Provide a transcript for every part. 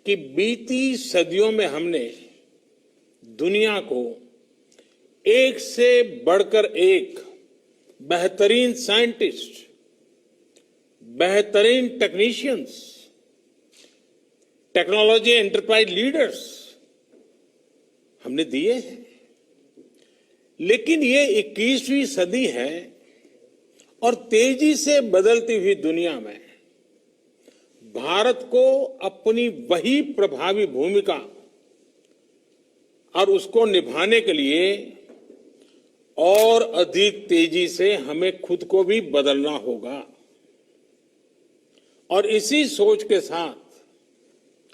कि बीती सदियों में हमने दुनिया को एक से बढ़कर एक बेहतरीन साइंटिस्ट, बेहतरीन टेक्नीशियंस, टेक्नोलॉजी एंटरप्राइज लीडर्स हमने दिए हैं। लेकिन ये 21वीं सदी है और तेजी से बदलती हुई दुनिया में भारत को अपनी वही प्रभावी भूमिका और उसको निभाने के लिए और अधिक तेजी से हमें खुद को भी बदलना होगा। और इसी सोच के साथ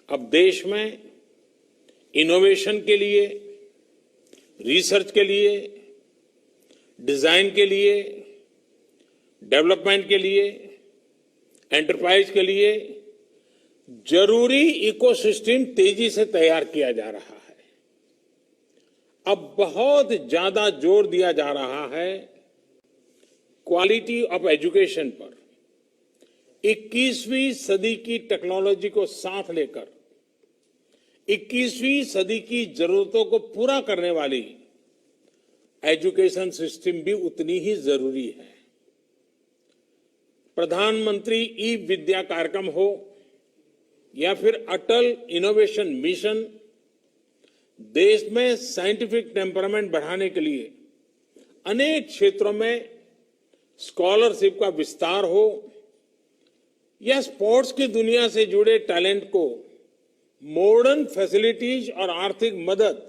अब देश में इनोवेशन के लिए, रिसर्च के लिए, डिजाइन के लिए, डेवलपमेंट के लिए, एंटरप्राइज के लिए जरूरी इकोसिस्टम तेजी से तैयार किया जा रहा है। अब बहुत ज्यादा जोर दिया जा रहा है क्वालिटी ऑफ एजुकेशन पर। 21वीं सदी की टेक्नोलॉजी को साथ लेकर 21वीं सदी की जरूरतों को पूरा करने वाली एजुकेशन सिस्टम भी उतनी ही जरूरी है। प्रधानमंत्री ई विद्या कार्यक्रम हो या फिर अटल इनोवेशन मिशन, देश में साइंटिफिक टेम्परामेंट बढ़ाने के लिए अनेक क्षेत्रों में स्कॉलरशिप का विस्तार हो या स्पोर्ट्स की दुनिया से जुड़े टैलेंट को मॉडर्न फैसिलिटीज और आर्थिक मदद,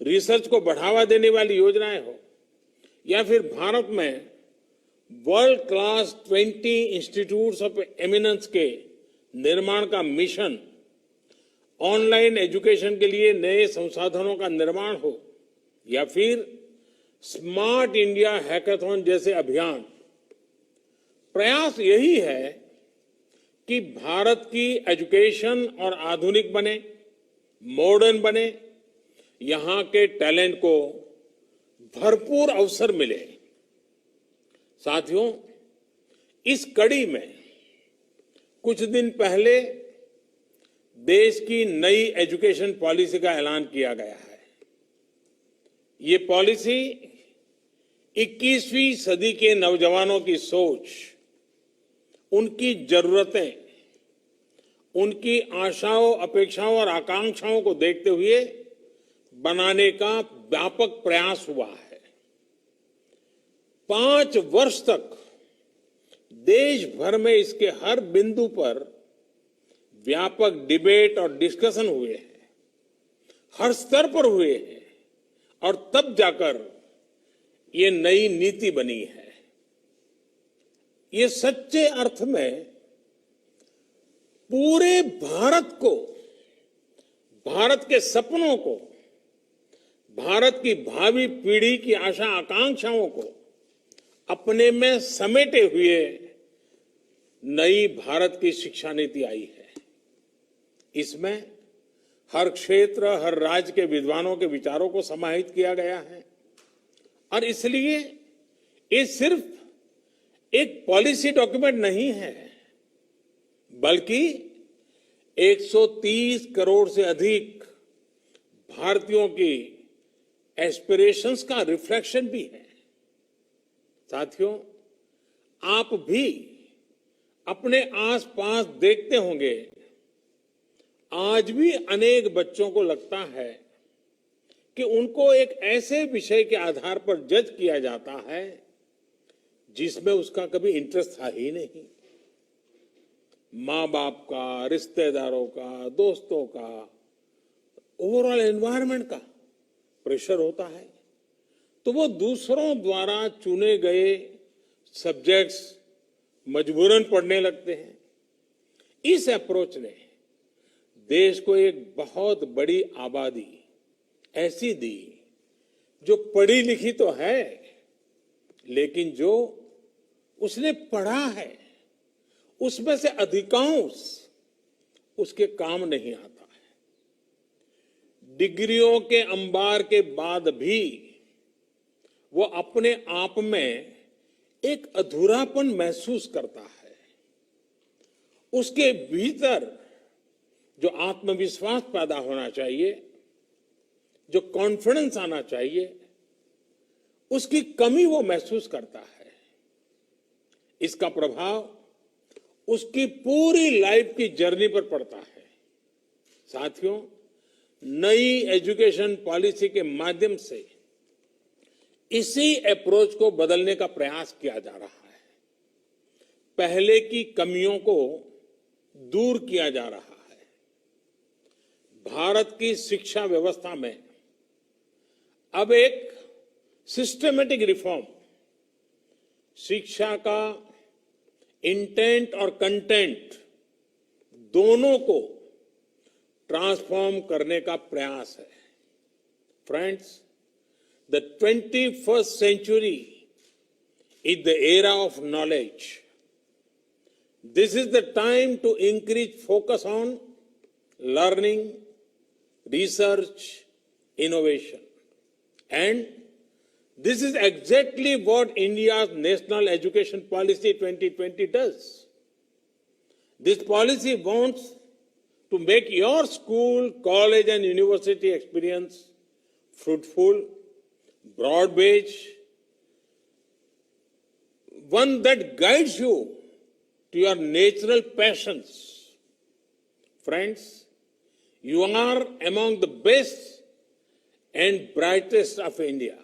रिसर्च को बढ़ावा देने वाली योजनाएं हो या फिर भारत में world class 20 institutes of eminence के निर्माण का मिशन, ऑनलाइन एजुकेशन के लिए नए संसाधनों का निर्माण हो या फिर स्मार्ट इंडिया हैकाथॉन जैसे अभियान, प्रयास यही है कि भारत की एजुकेशन और आधुनिक बने, मॉडर्न बने, यहां के टैलेंट को भरपूर अवसर मिले। साथियों, इस कड़ी में कुछ दिन पहले देश की नई एजुकेशन पॉलिसी का ऐलान किया गया है। ये पॉलिसी 21वीं सदी के नौजवानों की सोच, उनकी जरूरतें, उनकी आशाओं, अपेक्षाओं और आकांक्षाओं को देखते हुए बनाने का व्यापक प्रयास हुआ है। 5 वर्ष तक देश भर में इसके हर बिंदु पर व्यापक डिबेट और डिस्कशन हुए हैं, हर स्तर पर हुए हैं और तब जाकर ये नई नीति बनी है। ये सच्चे अर्थ में पूरे भारत को, भारत के सपनों को, भारत की भावी पीढ़ी की आशा आकांक्षाओं को अपने में समेटे हुए नई भारत की शिक्षा नीति आई है। इसमें हर क्षेत्र, हर राज्य के विद्वानों के विचारों को समाहित किया गया है और इसलिए ये सिर्फ एक पॉलिसी डॉक्यूमेंट नहीं है, बल्कि 130 करोड़ से अधिक भारतीयों की एस्पिरेशंस का रिफ्लेक्शन भी है। साथियों, आप भी अपने आसपास देखते होंगे, आज भी अनेक बच्चों को लगता है कि उनको एक ऐसे विषय के आधार पर जज किया जाता है जिसमें उसका कभी इंटरेस्ट था ही नहीं। माँ बाप का, रिश्तेदारों का, दोस्तों का, ओवरऑल एनवायरनमेंट का प्रेशर होता है, तो वो दूसरों द्वारा चुने गए सब्जेक्ट्स मजबूरन पढ़ने लगते हैं। इस अप्रोच ने देश को एक बहुत बड़ी आबादी ऐसी दी जो पढ़ी लिखी तो है, लेकिन जो उसने पढ़ा है उसमें से अधिकांश उसके काम नहीं आता है। डिग्रियों के अंबार के बाद भी वो अपने आप में एक अधूरापन महसूस करता है। उसके भीतर जो आत्मविश्वास पैदा होना चाहिए, जो कॉन्फिडेंस आना चाहिए, उसकी कमी वो महसूस करता है। इसका प्रभाव उसकी पूरी लाइफ की जर्नी पर पड़ता है। साथियों, नई एजुकेशन पॉलिसी के माध्यम से इसी अप्रोच को बदलने का प्रयास किया जा रहा है। पहले की कमियों को दूर किया जा रहा है। भारत की शिक्षा व्यवस्था में अब एक सिस्टमेटिक रिफॉर्म, शिक्षा का इंटेंट और कंटेंट दोनों को ट्रांसफॉर्म करने का प्रयास है। Friends, the 21st century is the era of knowledge. This is the time to increase focus on learning, research, innovation. And this is exactly what India's National Education Policy 2020 does. This policy wants to make your school, college, and university experience fruitful, broad-based, one that guides you to your natural passions. Friends, you are among the best and brightest of India.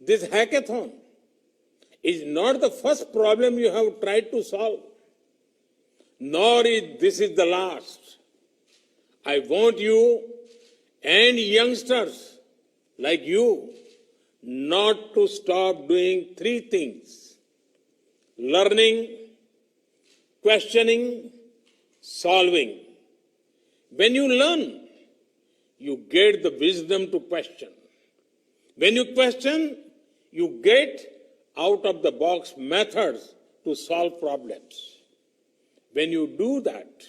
This hackathon is not the first problem you have tried to solve, nor is this the last. I want you and youngsters like you not to stop doing three things: learning, questioning, solving. When you learn, you get the wisdom to question. When you question, you get out of the box methods to solve problems. When you do that,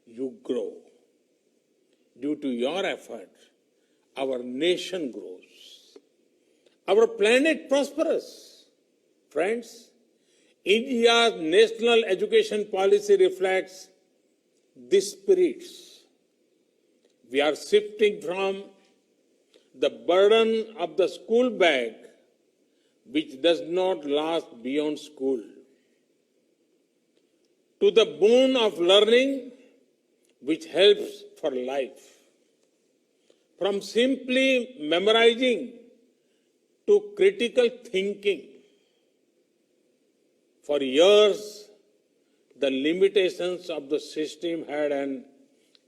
you grow. Due to your effort, our nation grows. Our planet prospers. Friends, India's national education policy reflects these spirits. We are shifting from the burden of the school bag, which does not last beyond school, to the boon of learning, which helps for life. From simply memorizing to critical thinking. For years, the limitations of the system had an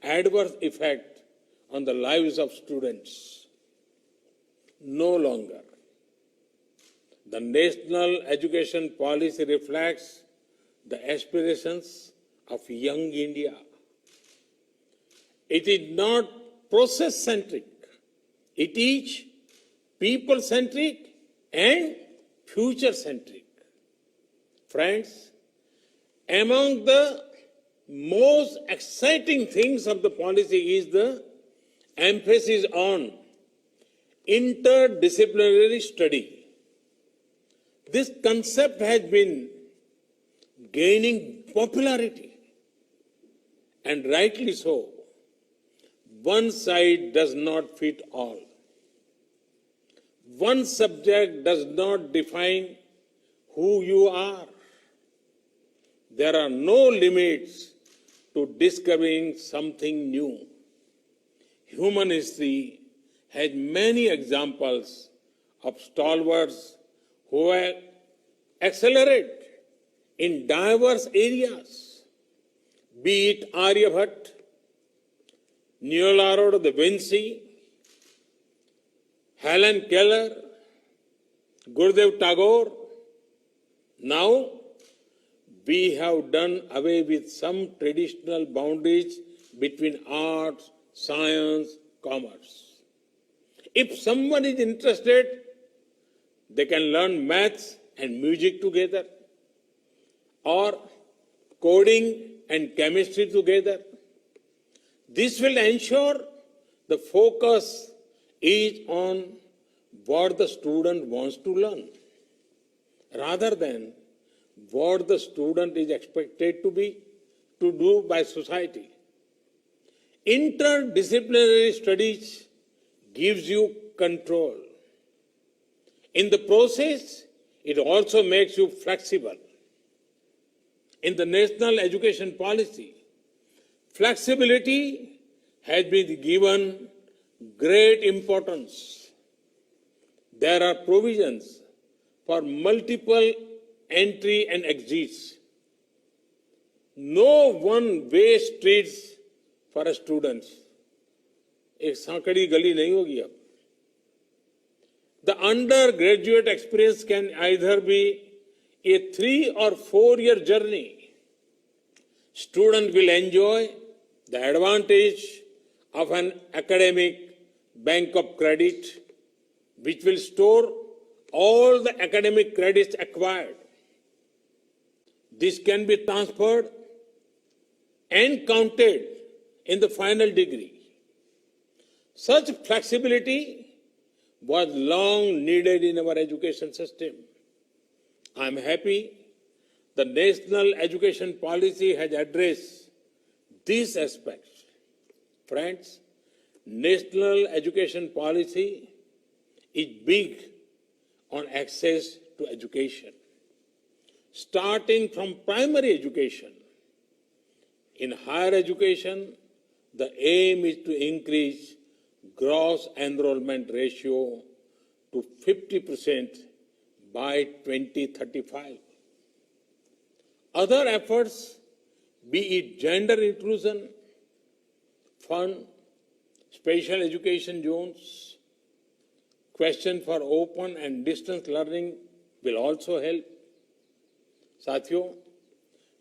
adverse effect on the lives of students. No longer. The national education policy reflects the aspirations of young India. It is not process-centric. It is people-centric and future-centric. Friends, among the most exciting things of the policy is the emphasis on interdisciplinary study. This concept has been gaining popularity, and rightly so. One size does not fit all. One subject does not define who you are. There are no limits to discovering something new. Human history has many examples of stalwarts who have accelerated in diverse areas, be it Aryabhatta, Leonardo da Vinci, Helen Keller, Gurudev Tagore. Now, we have done away with some traditional boundaries between arts, science, commerce. If someone is interested, they can learn maths and music together, or coding and chemistry together. This will ensure the focus is on what the student wants to learn, rather than what the student is expected to do by society. Interdisciplinary studies gives you control. In the process, it also makes you flexible. In the national education policy, flexibility has been given great importance. There are provisions for multiple entry and exits. No one-way streets for students. एक सांकड़ी गली नहीं होगी अब. The undergraduate experience can either be a 3 or 4 year journey. Student will enjoy the advantage of an academic bank of credit, which will store all the academic credits acquired. This can be transferred and counted in the final degree. Such flexibility was long needed in our education system. I am happy the national education policy has addressed these aspects. Friends, national education policy is big on access to education. Starting from primary education, in higher education, the aim is to increase gross enrollment ratio to 50% by 2035. Other efforts, be it gender inclusion, fund, special education zones, question for open and distance learning will also help. साथियों,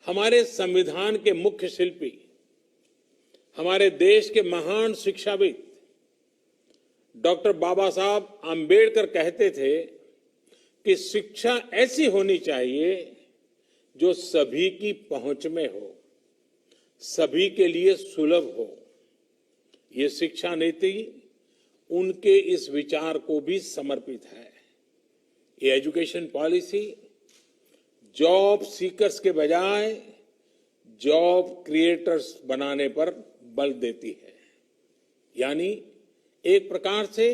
हमारे संविधान के मुख्य शिल्पी, हमारे देश के महान शिक्षाविद डॉक्टर बाबा साहब आम्बेडकर कहते थे कि शिक्षा ऐसी होनी चाहिए जो सभी की पहुंच में हो, सभी के लिए सुलभ हो. ये शिक्षा नीति उनके इस विचार को भी समर्पित है. ये एजुकेशन पॉलिसी जॉब सीकर्स के बजाय जॉब क्रिएटर्स बनाने पर बल देती है. यानी एक प्रकार से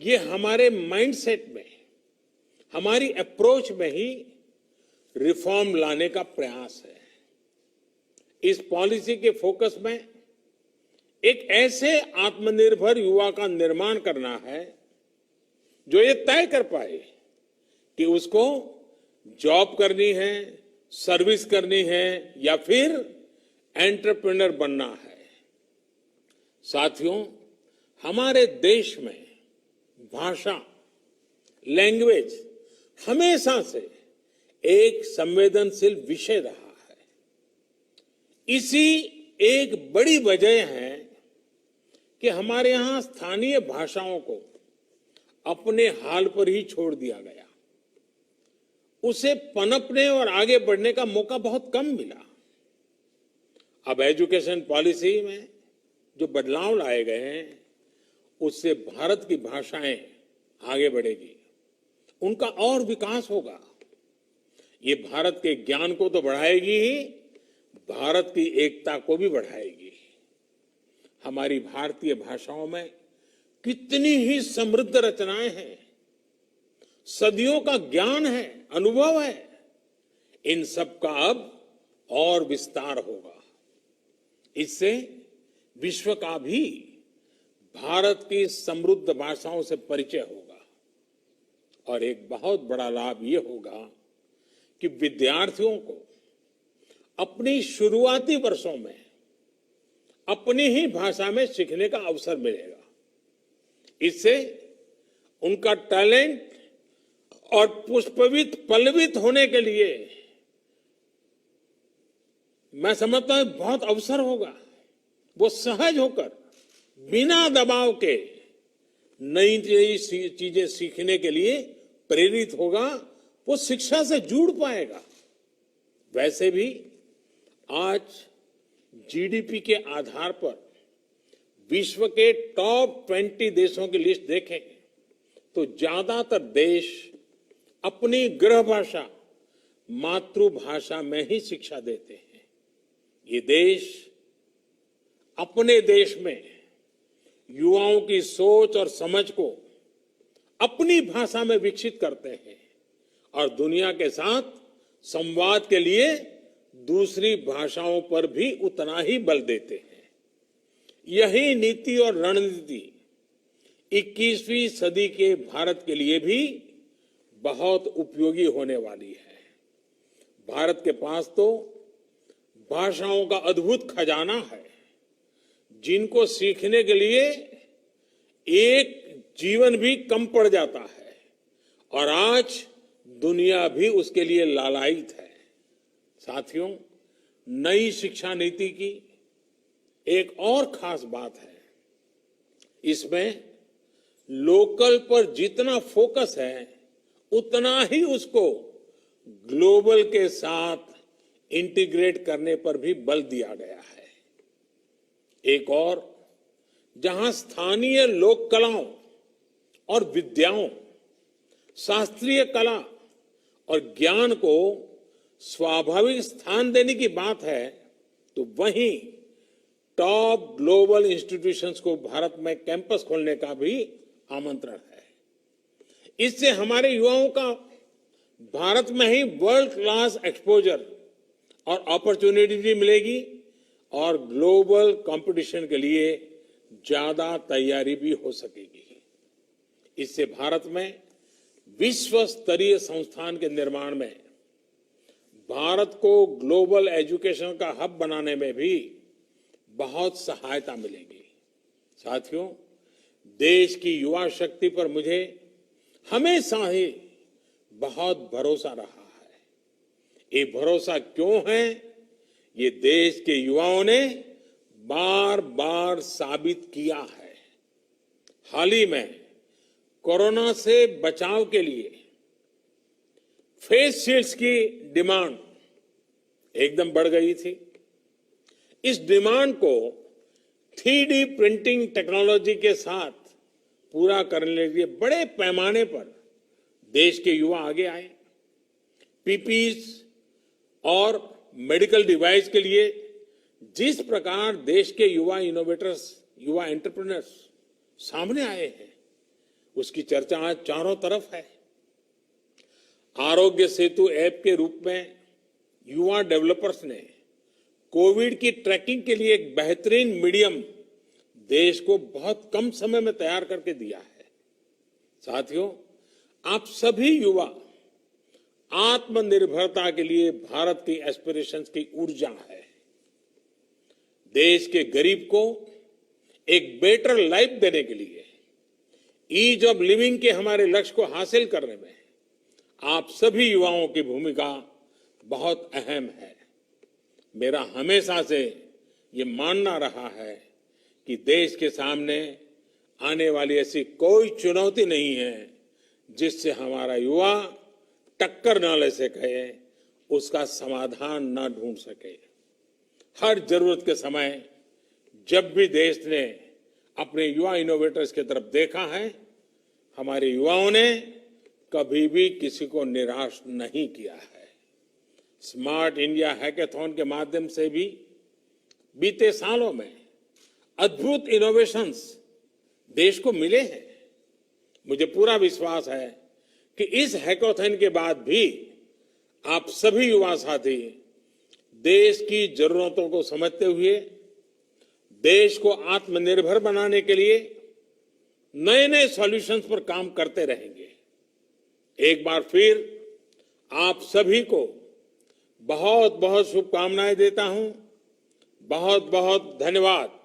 ये हमारे माइंडसेट में, हमारी अप्रोच में ही रिफॉर्म लाने का प्रयास है. इस पॉलिसी के फोकस में एक ऐसे आत्मनिर्भर युवा का निर्माण करना है जो ये तय कर पाए कि उसको जॉब करनी है, सर्विस करनी है या फिर एंटरप्रेन्योर बनना है. साथियों, हमारे देश में भाषा, लैंग्वेज हमेशा से एक संवेदनशील विषय रहा है. इसी एक बड़ी वजह है कि हमारे यहां स्थानीय भाषाओं को अपने हाल पर ही छोड़ दिया गया. उसे पनपने और आगे बढ़ने का मौका बहुत कम मिला. अब एजुकेशन पॉलिसी में जो बदलाव लाए गए हैं, उससे भारत की भाषाएं आगे बढ़ेगी, उनका और विकास होगा. ये भारत के ज्ञान को तो बढ़ाएगी ही, भारत की एकता को भी बढ़ाएगी. हमारी भारतीय भाषाओं में कितनी ही समृद्ध रचनाएं हैं, सदियों का ज्ञान है, अनुभव है. इन सब का अब और विस्तार होगा. इससे विश्व का भी भारत की समृद्ध भाषाओं से परिचय होगा. और एक बहुत बड़ा लाभ ये होगा कि विद्यार्थियों को अपनी शुरुआती वर्षों में अपनी ही भाषा में सीखने का अवसर मिलेगा. इससे उनका टैलेंट और पुष्पवित पल्लवित होने के लिए मैं समझता हूं बहुत अवसर होगा. वो सहज होकर बिना दबाव के नई नई चीजें सीखने के लिए प्रेरित होगा. वो शिक्षा से जुड़ पाएगा. वैसे भी आज जीडीपी के आधार पर विश्व के टॉप 20 देशों की लिस्ट देखें तो ज्यादातर देश अपनी गृह भाषा, मातृभाषा में ही शिक्षा देते हैं. ये देश अपने देश में युवाओं की सोच और समझ को अपनी भाषा में विकसित करते हैं और दुनिया के साथ संवाद के लिए दूसरी भाषाओं पर भी उतना ही बल देते हैं। यही नीति और रणनीति 21वीं सदी के भारत के लिए भी बहुत उपयोगी होने वाली है। भारत के पास तो भाषाओं का अद्भुत खजाना है, जिनको सीखने के लिए एक जीवन भी कम पड़ जाता है और आज दुनिया भी उसके लिए लालायित है। साथियों, नई शिक्षा नीति की एक और खास बात है, इसमें लोकल पर जितना फोकस है उतना ही उसको ग्लोबल के साथ इंटीग्रेट करने पर भी बल दिया गया है। एक और, जहां स्थानीय लोक कलाओं और विद्याओं, शास्त्रीय कला और ज्ञान को स्वाभाविक स्थान देने की बात है, तो वहीं टॉप ग्लोबल इंस्टीट्यूशंस को भारत में कैंपस खोलने का भी आमंत्रण है। इससे हमारे युवाओं का भारत में ही वर्ल्ड क्लास एक्सपोजर और अपॉर्चुनिटी भी मिलेगी और ग्लोबल कंपटीशन के लिए ज्यादा तैयारी भी हो सकेगी। इससे भारत में विश्व स्तरीय संस्थान के निर्माण में, भारत को ग्लोबल एजुकेशन का हब बनाने में भी बहुत सहायता मिलेगी। साथियों, देश की युवा शक्ति पर मुझे हमेशा ही बहुत भरोसा रहा है। ये भरोसा क्यों है, ये देश के युवाओं ने बार बार साबित किया है। हाल ही में कोरोना से बचाव के लिए फेस शील्ड्स की डिमांड एकदम बढ़ गई थी। इस डिमांड को 3D प्रिंटिंग टेक्नोलॉजी के साथ पूरा करने के लिए बड़े पैमाने पर देश के युवा आगे आए। पीपीज और मेडिकल डिवाइस के लिए जिस प्रकार देश के युवा इनोवेटर्स, युवा एंटरप्रेन्योर्स सामने आए हैं, उसकी चर्चा आज चारों तरफ है। आरोग्य सेतु ऐप के रूप में युवा डेवलपर्स ने कोविड की ट्रैकिंग के लिए एक बेहतरीन मीडियम देश को बहुत कम समय में तैयार करके दिया है। साथियों, आप सभी युवा आत्मनिर्भरता के लिए भारत की एस्पिरेशंस की ऊर्जा है। देश के गरीब को एक बेटर लाइफ देने के लिए, ईज ऑफ लिविंग के हमारे लक्ष्य को हासिल करने में आप सभी युवाओं की भूमिका बहुत अहम है। मेरा हमेशा से ये मानना रहा है कि देश के सामने आने वाली ऐसी कोई चुनौती नहीं है जिससे हमारा युवा टक्कर न ले सके, उसका समाधान न ढूंढ सके। हर जरूरत के समय जब भी देश ने अपने युवा इनोवेटर्स की तरफ देखा है, हमारे युवाओं ने कभी भी किसी को निराश नहीं किया है। स्मार्ट इंडिया हैकाथॉन के माध्यम से भी बीते सालों में अद्भुत इनोवेशंस देश को मिले हैं। मुझे पूरा विश्वास है कि इस हैकाथॉन के बाद भी आप सभी युवा साथी देश की जरूरतों को समझते हुए देश को आत्मनिर्भर बनाने के लिए नए नए सॉल्यूशंस पर काम करते रहेंगे। एक बार फिर आप सभी को बहुत बहुत शुभकामनाएं देता हूं। बहुत बहुत धन्यवाद।